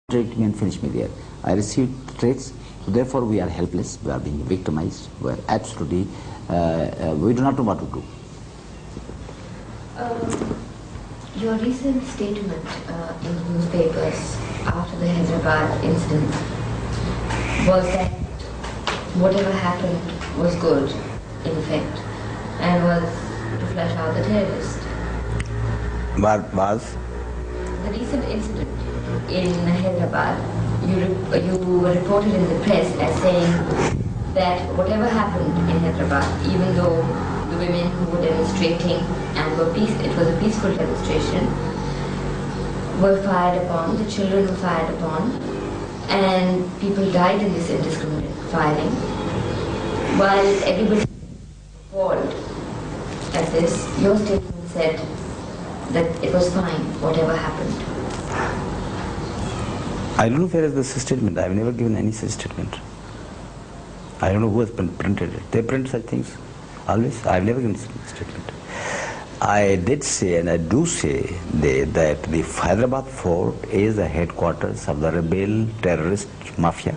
Direct me and finish me there. I received threats, so therefore we are helpless, we are being victimized, we are absolutely, we do not know what to do. Your recent statement in the newspapers after the Hyderabad incident was that whatever happened was good, in effect, and was to flush out the terrorist. What was? The recent incident in Hyderabad, you were reported in the press as saying that whatever happened in Hyderabad, even though the women who were demonstrating and it was a peaceful demonstration, were fired upon, the children were fired upon, and people died in this indiscriminate firing, while everybody appalled at this, your statement said that it was fine, whatever happened. I don't know where is this statement. I have never given any such statement. I don't know who has printed it. They print such things always. I have never given such statement. I did say, and I do say, that the Hyderabad fort is the headquarters of the rebel terrorist mafia.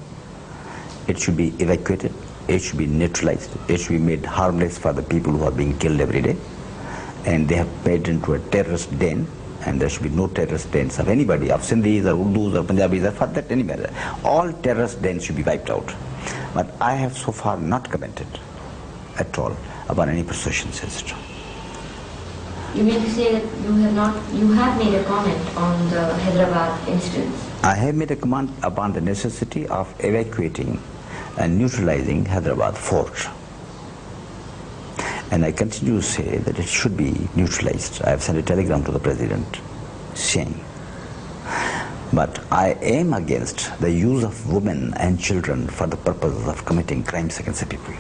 It should be evacuated. It should be neutralized. It should be made harmless for the people who are being killed every day. And they have made into a terrorist den. And there should be no terrorist dens of anybody, of Sindhis or Urdus or Punjabis or for that anywhere. All terrorist dens should be wiped out. But I have so far not commented at all about any processions, etc. You mean to say that you have made a comment on the Hyderabad incident? I have made a comment upon the necessity of evacuating and neutralizing Hyderabad fort. And I continue to say that it should be neutralized. I have sent a telegram to the President saying. But I am against the use of women and children for the purposes of committing crimes against the people.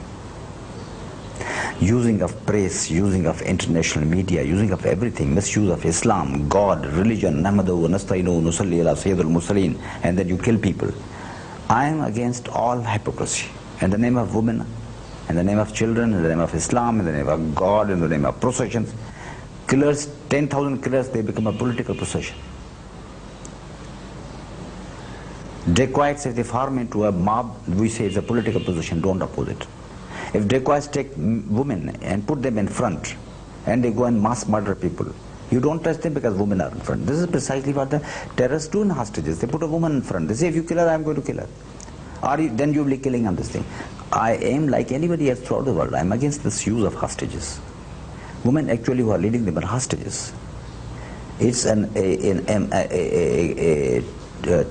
Using of press, using of international media, using of everything, misuse of Islam, God, religion, Nahmadu, Nastainu, Nusalli ala Sayyidul Mursaleen, and then you kill people. I am against all hypocrisy. In the name of women, in the name of children, in the name of Islam, in the name of God, in the name of processions. Killers, 10,000 killers, they become a political procession. Dacoits, if they form into a mob, we say it's a political procession, don't oppose it. If dacoits take women and put them in front, and they go and mass murder people, you don't trust them because women are in front. This is precisely what the terrorists do in hostages. They put a woman in front. They say, if you kill her, I'm going to kill her. Then you'll be killing on this thing. I am like anybody else throughout the world. I'm against this use of hostages. Women actually who are leading them are hostages. It's a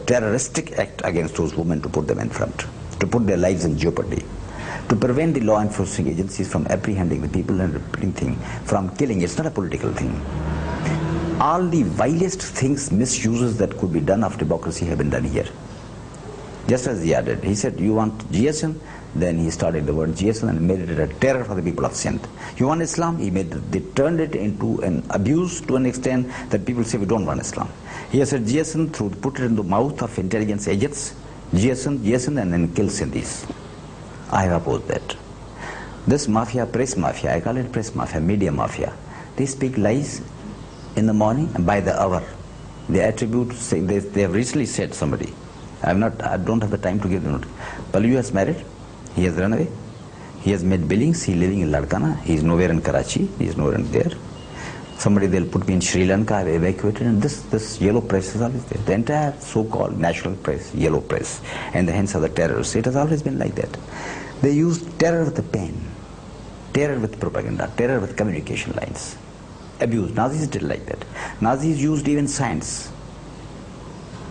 terroristic act against those women to put them in front, to put their lives in jeopardy, to prevent the law enforcing agencies from apprehending the people and repeating thing, from killing. It's not a political thing. All the vilest things, misuses that could be done of democracy have been done here. Just as Zia did. He said, you want GSM? Then he started the word GSM and made it a terror for the people of Sindh. You want Islam? They turned it into an abuse to an extent that people say we don't want Islam. He has said GSM, put it in the mouth of intelligence agents, GSM, and then kill Sindhis. I have opposed that. This mafia, press mafia, I call it press mafia, media mafia, they speak lies in the morning and by the hour. They attribute, they have recently said somebody, I don't have the time to give them notice. Paglon has married, he has run away, he has made billings, he is living in Ladkana, he is nowhere in Karachi, he is nowhere there. Somebody, they'll put me in Sri Lanka, I've evacuated, and this yellow press is always there. The entire so-called national press, yellow press, and the hands of the terrorists, it has always been like that. They use terror with the pen, terror with propaganda, terror with communication lines. Abuse. Nazis did like that. Nazis used even science.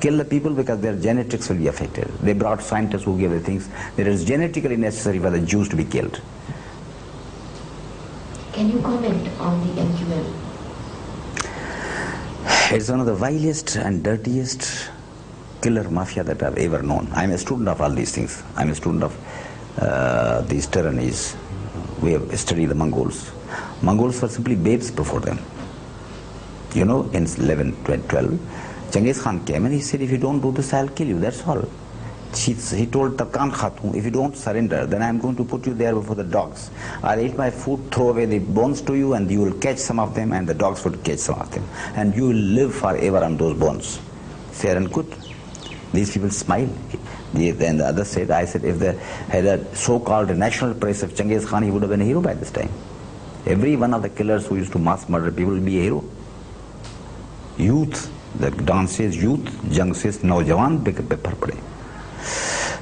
Kill the people because their genetics will be affected. They brought scientists who gave the things that is genetically necessary for the Jews to be killed. Can you comment on the MQM? It's one of the vilest and dirtiest killer mafia that I've ever known. I'm a student of all these things. I'm a student of these tyrannies. We have studied the Mongols. Mongols were simply babes before them. You know, in 11, 12, Genghis Khan came and he said, if you don't do this, I'll kill you, that's all. He told Tarkan Khatun, if you don't surrender, then I'm going to put you there before the dogs. I'll eat my food, throw away the bones to you, and you will catch some of them, and the dogs will catch some of them. And you will live forever on those bones. Fair and good. These people smile. Then the other said, I said, if they had a so-called national praise of Genghis Khan, he would have been a hero by this time. Every one of the killers who used to mass murder people will be a hero. Youth, the dance says youth, Jang says Naujawan, pepper pade.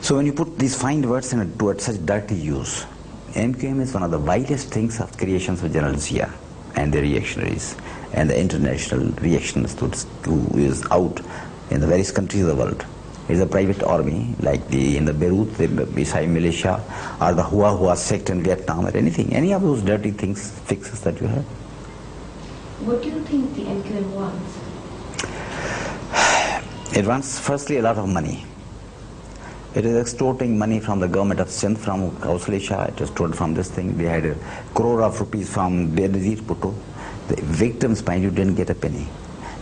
So when you put these fine words into such dirty use, MQM is one of the vilest things of creations of General Zia and the reactionaries and the international reactions to who is out in the various countries of the world. It is a private army, like in the Beirut, the Isai militia, or the Hua sect in Vietnam, or anything, any of those dirty things, fixes that you have. What do you think the MQM wants? It wants firstly a lot of money. It is extorting money from the government of Sindh, from Kausali Shah. It was told from this thing. They had a crore of rupees from Benazir Bhutto. The victims, mind you, didn't get a penny.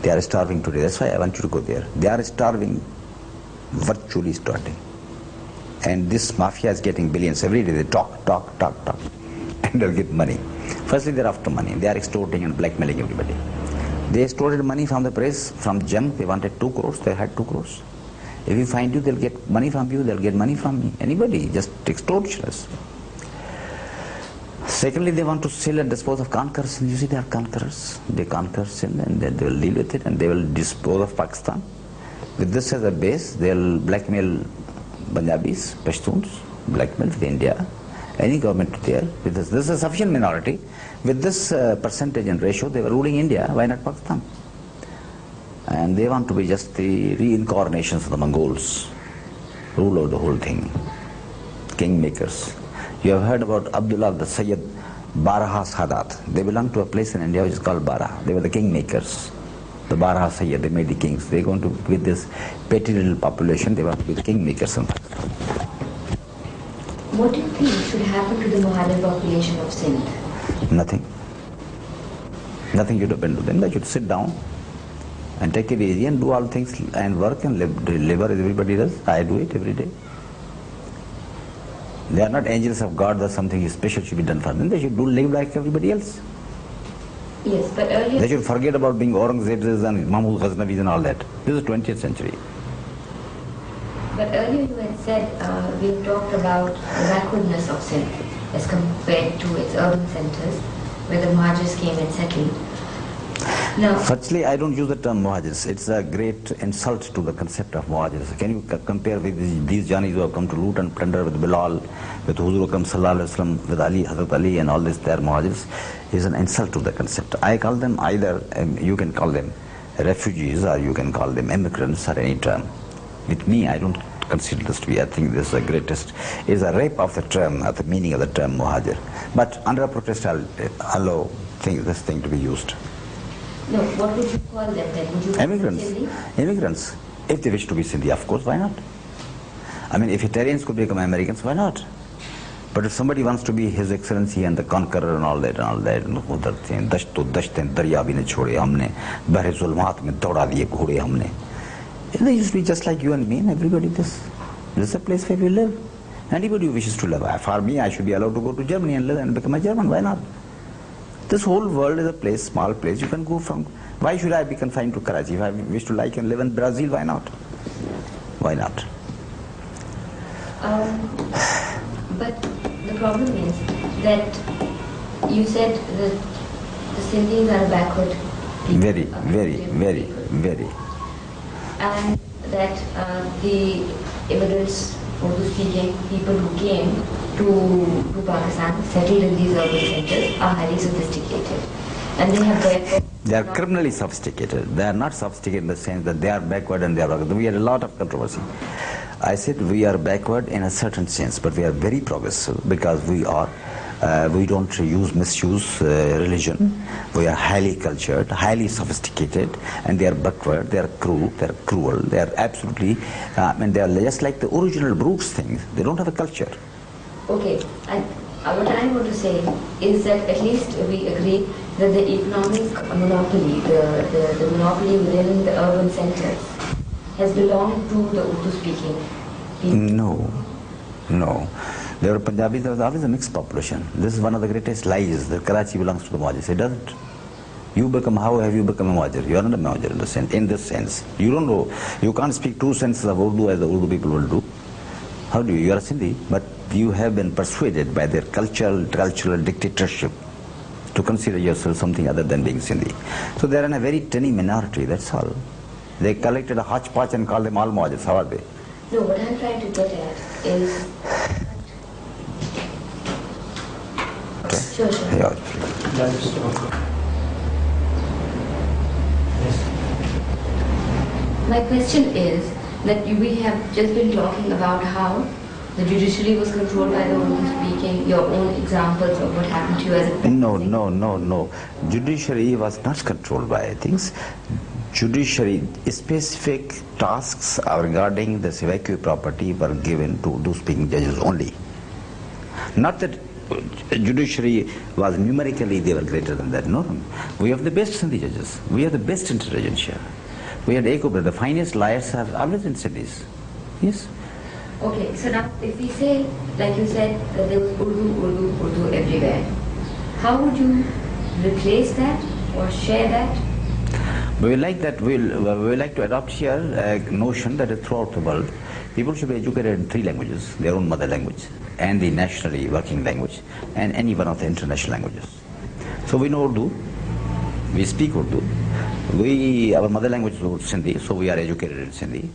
They are starving today. That's why I want you to go there. They are starving, virtually starving. And this mafia is getting billions every day. They talk, and they'll get money. Firstly, they're after money. They are extorting and blackmailing everybody. They extorted money from the press, from GEM. They wanted 2 crores. They had 2 crores. If we find you, they'll get money from you, they'll get money from me. Anybody, just extortioners. Secondly, they want to sell and dispose of conquerors. You see, they are conquerors. They conquer Sindh and then they will deal with it and they will dispose of Pakistan. With this as a base, they'll blackmail Punjabis, Pashtuns, blackmail with India, any government there. With this is a sufficient minority. With this percentage and ratio, they were ruling India. Why not Pakistan? And they want to be just the reincarnations of the Mongols, rule over the whole thing, kingmakers. You have heard about Abdullah the Sayyid Baraha Sadat. They belong to a place in India which is called Bara. They were the kingmakers. The Baraha Sayyid, they made the kings. They're going to, with this petty little population, they want to be the kingmakers in Pakistan. What do you think should happen to the Mohajir population of Sindh? Nothing. Nothing should happen to them. They should sit down and take it easy and do all things and work and live as everybody does. I do it every day. They are not angels of God that something special should be done for them. They should live like everybody else. Yes, but earlier... They should forget about being Aurangzebs and Mahmud Ghaznavis and all that. This is 20th century. But earlier you had said, we talked about the backwardness of Sindh as compared to its urban centers where the Mohajirs came and settled. Now, firstly, I don't use the term Mohajirs. It's a great insult to the concept of Mohajirs. Can you compare with these Janis who have come to loot and plunder with Bilal, with Huzur Akram Sallallahu Alaihi Wasallam, with Ali, Hazrat Ali and all this, they are Mohajirs. It's an insult to the concept. I call them either, you can call them refugees or you can call them immigrants or any term. With me, I don't consider this to be, I think this is the greatest, is a rape of the term, of the meaning of the term Mohajir. But under a protest, I'll allow this thing to be used. No, what would you call them then? Would you Immigrants. Sindhi? Immigrants. If they wish to be Sindhi, of course, why not? I mean, if Italians could become Americans, why not? But if somebody wants to be His Excellency and the Conqueror and all that, उधर थे दश्त तो दश्तें दरिया भी नहीं छोड़े हमने, बहरे ज़ुल्मात में दौड़ा दिए घोड़े हमने. They used to be just like you and me and everybody. This is a place where we live. Anybody who wishes to live. For me, I should be allowed to go to Germany and live and become a German. Why not? This whole world is a place, small place. You can go from. Why should I be confined to Karachi? If I wish to like and live in Brazil, why not? Why not? But the problem is that you said that the Sindhis are backward people. Very. And that the immigrants, Urdu-speaking people who came to Pakistan, settled in these urban centers, are highly sophisticated. And they have therefore... They are criminally sophisticated. They are not sophisticated in the sense that they are backward and they are backward. We had a lot of controversy. I said we are backward in a certain sense, but we are very progressive because we are, we don't misuse religion. We are highly cultured, highly sophisticated, and they are backward, they are cruel, they are absolutely, and they are just like the original brutes things. They don't have a culture. Okay, and what I want to say is that at least we agree that the economic monopoly, the monopoly within the urban centers has belonged to the Urdu-speaking people. No. There were Punjabis, there was always a mixed population. This is one of the greatest lies that Karachi belongs to the Mohajirs. It doesn't. You become, how have you become a Muhajir? You are not a Muhajir in this sense. You don't know, you can't speak two senses of Urdu as the Urdu people will do. How do you? You are Sindhi, but you have been persuaded by their cultural dictatorship to consider yourself something other than being Sindhi. So they are in a very tiny minority, that's all. They collected a hodgepodge and called them all Muhajirs. How are they? No, what I'm trying to get at is... Okay. Sure. Yeah. My question is that we have just been talking about how the judiciary was controlled by the Urdu speaking, your own examples of what happened to you as a... No. Judiciary was not controlled by things. Judiciary, specific tasks regarding this evacuee property were given to Urdu-speaking judges only. Not that judiciary was numerically, they were greater than that. No. We have the best Sindhi judges. We have the best intelligentsia. We had the finest lawyers have always been Sindhis. Yes. Okay, so now if we say, like you said, that there was Urdu everywhere, how would you replace that or share that? We like that. We like to adopt here a notion that is throughout the world, people should be educated in 3 languages: their own mother language, and the nationally working language, and any one of the international languages. So we know Urdu, we speak Urdu, our mother language is Sindhi, so we are educated in Sindhi,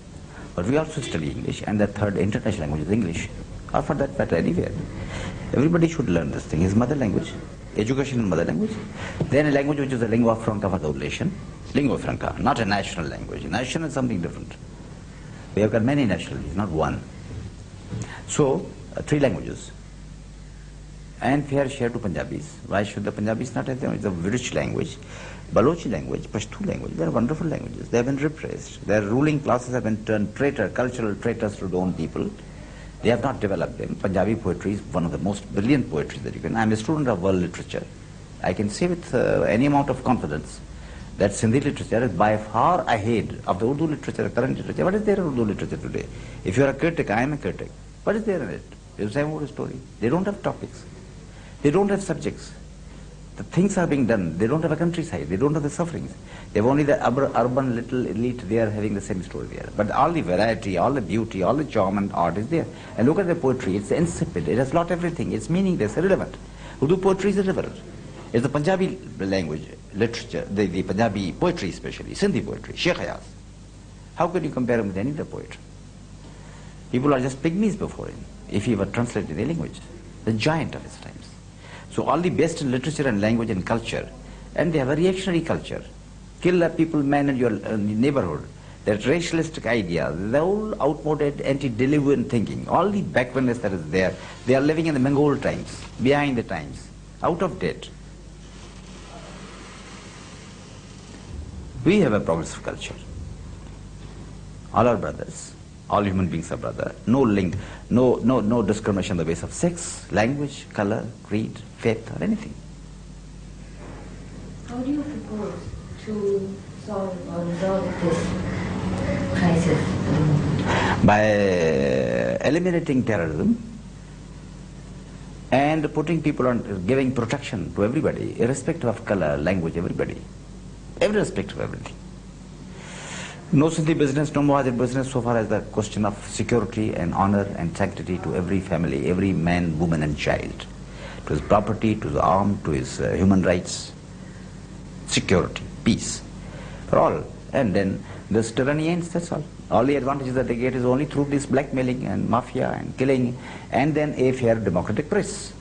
but we also study English, and the third international language is English, or for that matter anywhere. Everybody should learn this thing, his mother language, education in mother language, then a language which is a lingua franca for the relation, lingua franca, not a national language. National is something different. We have got many nationalities, not one. So, 3 languages. And fair share to Punjabis. Why should the Punjabis not have them? It's a rich language. Balochi language, Pashto language, they are wonderful languages. They have been repressed. Their ruling classes have been turned cultural traitors to their own people. They have not developed them. Punjabi poetry is one of the most brilliant poetry that you can. I'm a student of world literature. I can say with any amount of confidence that Sindhi literature is by far ahead of the Urdu literature, current literature. What is there in Urdu literature today? If you are a critic, I am a critic. What is there in it? It's the same old story. They don't have topics. They don't have subjects. The things are being done. They don't have a countryside. They don't have the sufferings. They have only the urban little elite. They are having the same story there. But all the variety, all the beauty, all the charm and art is there. And look at the poetry. It's insipid. It has lost everything. It's meaningless, irrelevant. Urdu poetry is irrelevant. It's the Punjabi language, literature, the Punjabi poetry especially, Sindhi poetry, Sheikh Hayaz. How could you compare him with any other poet? People are just pygmies before him, if he were translated in the language. The giant of his times. So all the best in literature and language and culture, and they have a reactionary culture. Kill the people, man in your neighborhood. That racialistic idea, the whole outmoded antediluvian thinking, all the backwardness that is there, they are living in the Mongol times, behind the times, out of date. We have a progressive culture. All are brothers. All human beings are brothers. No link, no discrimination on the basis of sex, language, color, creed, faith, or anything. How do you propose to solve or resolve this crisis? By eliminating terrorism and putting people on, giving protection to everybody, irrespective of color, language, everybody. Every respect of everything. No Sindhi business, no Muhajir business so far as the question of security and honor and sanctity to every family, every man, woman and child. To his property, to his arm, to his human rights. Security, peace. For all. And then this tyranny ends, that's all. All the advantages that they get is only through this blackmailing and mafia and killing, and then a fair democratic press,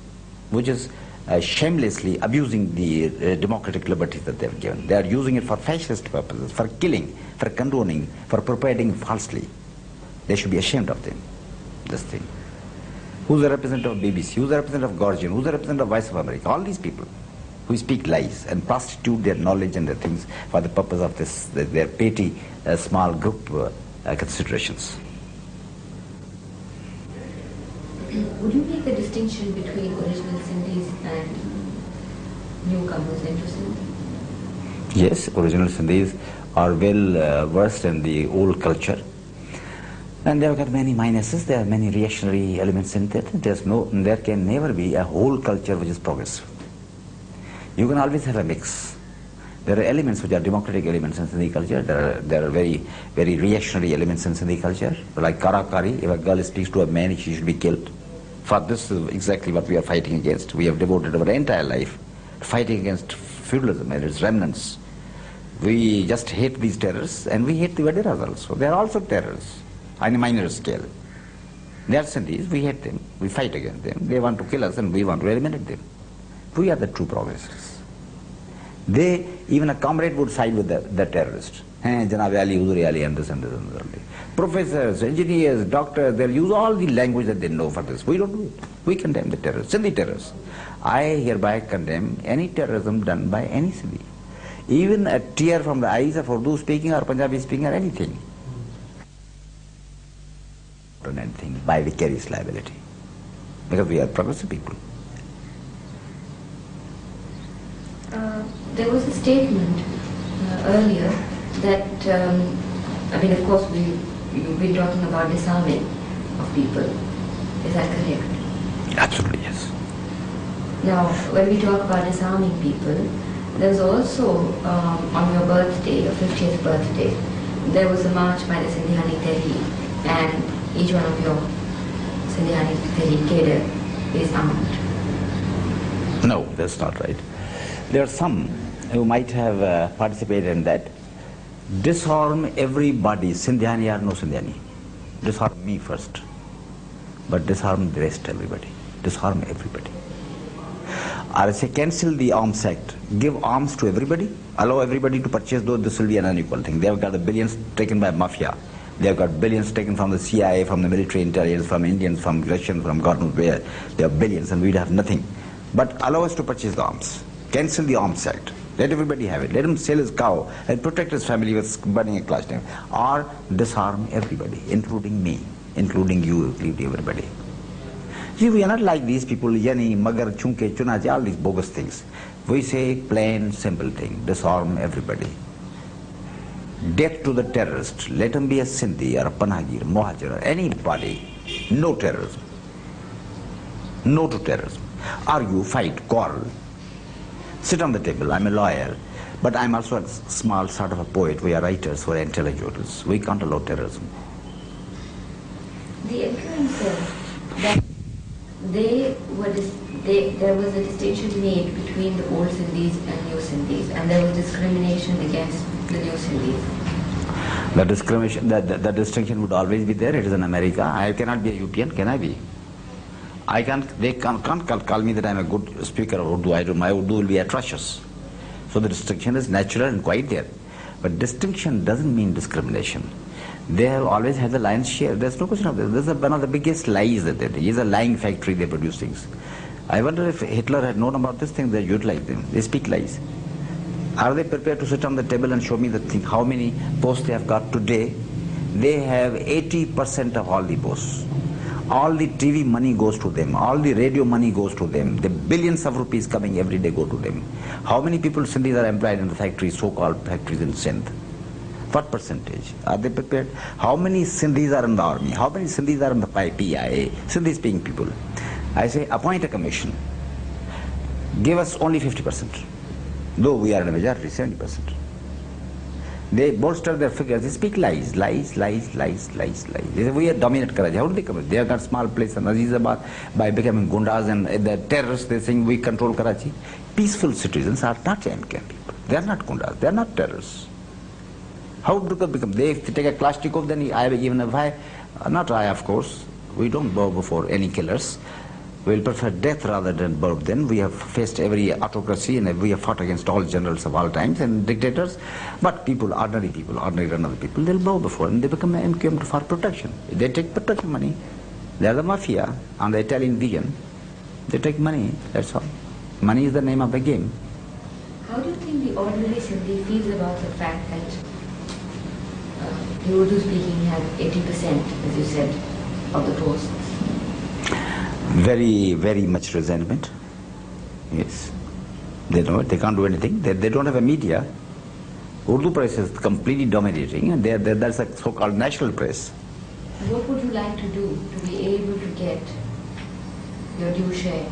which is shamelessly abusing the democratic liberties that they have given. They are using it for fascist purposes, for killing, for condoning, for propagating falsely. They should be ashamed of them, this thing. Who's the representative of BBC? Who's the representative of Guardian? Who's the representative of Voice of America? All these people who speak lies and prostitute their knowledge and their things for the purpose of this, their petty, small group considerations. Would you make a distinction between original Sindhis and newcomers into Sindhi? Yes, original Sindhis are well versed in the old culture. And they have got many minuses, there are many reactionary elements in it. There can never be a whole culture which is progressive. You can always have a mix. There are elements which are democratic elements in Sindhi culture. There are very, very reactionary elements in Sindhi culture, like karakari. If a girl speaks to a man, she should be killed. For this is exactly what we are fighting against. We have devoted our entire life fighting against feudalism and its remnants. We just hate these terrorists, and we hate the Vadiras also. They are also terrorists on a minor scale. They are Sindhis, we hate them, we fight against them. They want to kill us and we want to eliminate them. We are the true progressives. Even a comrade would side with the terrorist. Janab Ali, Huzuri Ali, and this and this and this. Professors, engineers, doctors, they'll use all the language that they know for this. We don't do it. We condemn the terrorists, Sindhi terrorists. I hereby condemn any terrorism done by any Sindhi. Even a tear from the eyes of Urdu speaking or Punjabi speaking or anything. On anything by vicarious liability. Because we are progressive people. There was a statement earlier that, of course, you've been talking about disarming of people. Is that correct? Absolutely, yes. Now, when we talk about disarming people, there was also, on your birthday, your 50th birthday, there was a march by the Sindhiyani Tehreek, and each one of your Sindhiyani Tehreek cadre is armed. No, that's not right. There are some who might have participated in that. Disarm everybody, Sindhiyani or no Sindhiyani. Disarm me first. But disarm the rest, everybody. Disarm everybody. I say cancel the Arms Act. Give arms to everybody. Allow everybody to purchase those. This will be an unequal thing. They have got the billions taken by mafia. They have got billions taken from the CIA, from the military intelligence, from Indians, from Russians, from God knows where. There are billions and we'd have nothing. But allow us to purchase the arms. Cancel the Arms Act. Let everybody have it. Let him sell his cow and protect his family with burning a class name. Or disarm everybody, including me, including you, including everybody. See, we are not like these people, yani, magar, chunke, chunache, all these bogus things. We say plain, simple thing, disarm everybody. Death to the terrorist. Let him be a Sindhi or a Panagir, Mohajir, or anybody. No terrorism. No to terrorism. Argue, fight, quarrel. Sit on the table. I'm a lawyer, but I'm also a small sort of a poet. We are writers, we are intellectuals. We can't allow terrorism. The influence that there was a distinction made between the old Sindhis and new Sindhis, and there was discrimination against the new Sindhis. The discrimination, the distinction would always be there. It is in America. I cannot be a European, can I be? They can't call me that I'm a good speaker of Urdu. My Urdu will be atrocious. So the distinction is natural and quite there. But distinction doesn't mean discrimination. They have always had the lion's share. There's no question of this. This is one of the biggest lies that they do. It's a lying factory, they produce things. I wonder if Hitler had known about this thing, they utilize them. They speak lies. Are they prepared to sit on the table and show me the thing, how many posts they have got today? They have 80% of all the posts. All the TV money goes to them. All the radio money goes to them. The billions of rupees coming every day go to them. How many people Sindhis are employed in the factories, so-called factories in Sindh? What percentage? Are they prepared? How many Sindhis are in the army? How many Sindhis are in the PIA? Sindhi speaking people. I say, appoint a commission. Give us only 50%. Though we are in a majority, 70%. They bolster their figures. They speak lies. They say, we are dominant Karachi. How do they come? They have got small place in Azizabad by becoming gundas and the terrorists. They think we control Karachi. Peaceful citizens are not MK people. They are not gundas. They are not terrorists. How do they become? They take a Kalashnikov, then I even if I, not I of course, we don't bow before any killers. We will prefer death rather than bow them. We have faced every autocracy and we have fought against all generals of all times and dictators. But people, ordinary run of the people, they'll bow before and they become MQM for protection. They take protection money. They are the mafia on the Italian region. They take money, that's all. Money is the name of the game. How do you think the ordinary Sindhi feels about the fact that the Urdu speaking have 80%, as you said, of the posts? Very, very much resentment. Yes. They know it. They can't do anything. They don't have a media. Urdu press is completely dominating and that's a so-called national press. What would you like to do to be able to get your due share?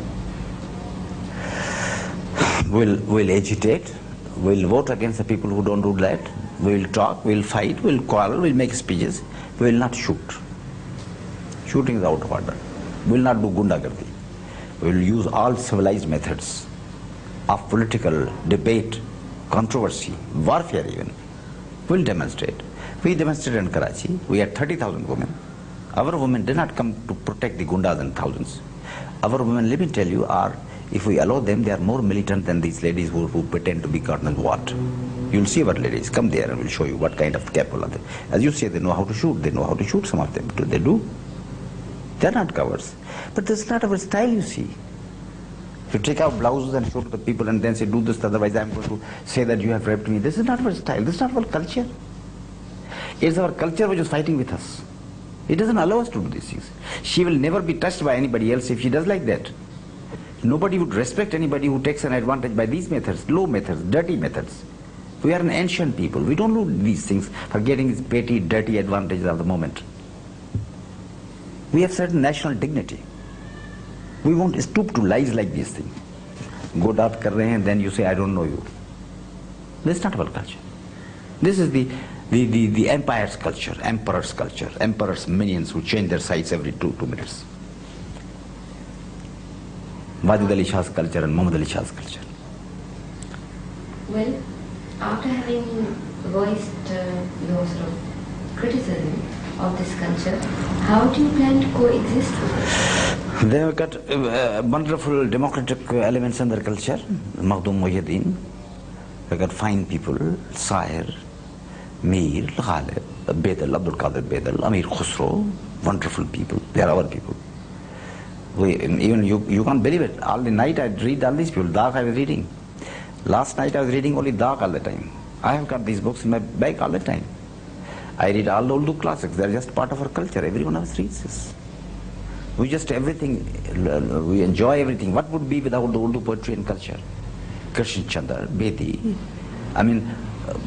We'll agitate. We'll vote against the people who don't do that. We'll talk, we'll fight, we'll quarrel, we'll make speeches. We will not shoot. Shooting is out of order. We will not do gundagardi. We will use all civilized methods of political debate, controversy, warfare even. We'll demonstrate. We demonstrated in Karachi. We had 30,000 women. Our women did not come to protect the gundas in thousands. Our women, let me tell you, are, if we allow them, they are more militant than these ladies who pretend to be Colonel Watt. You'll see our ladies. Come there and we'll show you what kind of capable are they. As you say, they know how to shoot. They know how to shoot, some of them. They do. They're not cowards. But this is not our style, you see. If you take out blouses and show to the people and then say, do this, otherwise I'm going to say that you have raped me. This is not our style. This is not our culture. It's our culture which is fighting with us. It doesn't allow us to do these things. She will never be touched by anybody else if she does like that. Nobody would respect anybody who takes an advantage by these methods, low methods, dirty methods. We are an ancient people. We don't do these things for getting these petty, dirty advantages of the moment. We have certain national dignity. We won't stoop to lies like these things. Go dart kar rahe hain, then you say, I don't know you. This is not our culture. This is the empire's culture, emperor's minions who change their sides every two minutes. Wajid Ali Shah's culture and Muhammad Ali Shah's culture. Well, after having voiced your sort of criticism of this culture, how do you plan to coexist with it? They have got wonderful democratic elements in their culture. Zia Mohiuddin, they got fine people, Sair, Mir, Ghalib, Bedal, Abdul Qadir Bedal, Amir Khusro, wonderful people. They are our people. Even you can't believe it. All the night I read all these people. Dark I was reading. Last night I was reading only Dark all the time. I have got these books in my bag all the time. I read all the Urdu classics. They're just part of our culture. Every one of us reads this. We just everything, we enjoy everything. What would be without the Urdu poetry and culture? Krishan Chandra, Bedi. I mean,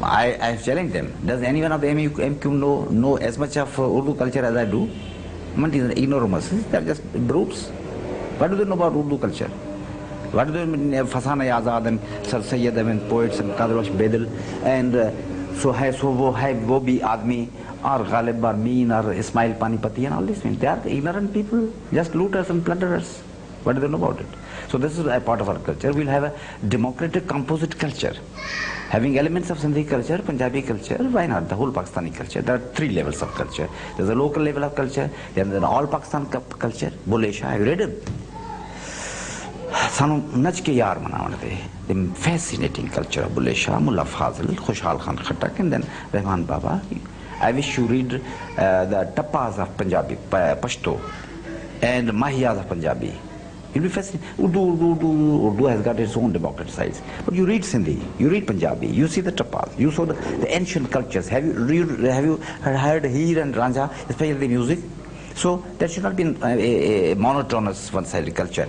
I was telling them, does anyone of the MQ know as much of Urdu culture as I do? I mean, these are ignoramuses. They're just brutes. What do they know about Urdu culture? What do they mean, Fasana Azad and Sir Sayyid and poets and Qadrosh Bedal and so wo hai wo bhi aadmi or Ghalib or Meen or Ismail Panipati and all these things. They are ignorant people, just looters and plunderers. What do they know about it? So this is a part of our culture. We'll have a democratic composite culture, having elements of Sindhi culture, Punjabi culture, why not the whole Pakistani culture. There are three levels of culture. There's a local level of culture, then there's an all Pakistan culture. Bulle Shah, have you read it? Sanu Nach ke yaar manawane the fascinating culture of Bulle Shah, Mullah Fazil, Khushhal Khan Khattak, and then Rahman Baba. I wish you read the Tappas of Punjabi, Pashto, and Mahiyas of Punjabi. You'll be fascinated. Urdu has got its own democratic sides. But you read Sindhi, you read Punjabi, you see the Tappas, you saw the ancient cultures. Have you heard Heer and Ranjha, especially the music? So there should not be a monotonous one-sided culture.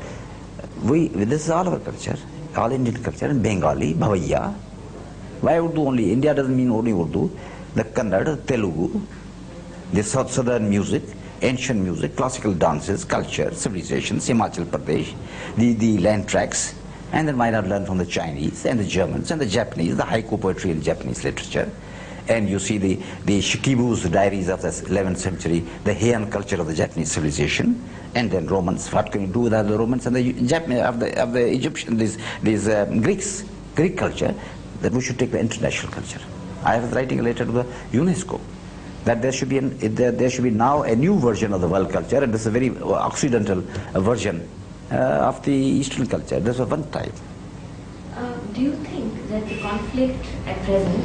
This is all our culture, all Indian culture, and Bengali, Bhavaiya. Why Urdu only? India doesn't mean only Urdu. The Kannada, Telugu, the southern music, ancient music, classical dances, culture, civilizations, Himachal Pradesh, the land tracks, and then why not learn from the Chinese and the Germans and the Japanese, the haiku poetry in Japanese literature. And you see the Shikibu's diaries of the 11th century, the Heian culture of the Japanese civilization, and then Romans. What can you do with the Romans and the Japanese of the Egyptians, these Greeks, Greek culture? That we should take the international culture. I was writing a letter to the UNESCO that there should be now a new version of the world culture, and this is a very occidental version of the Eastern culture. This was one type. Do you think that the conflict at present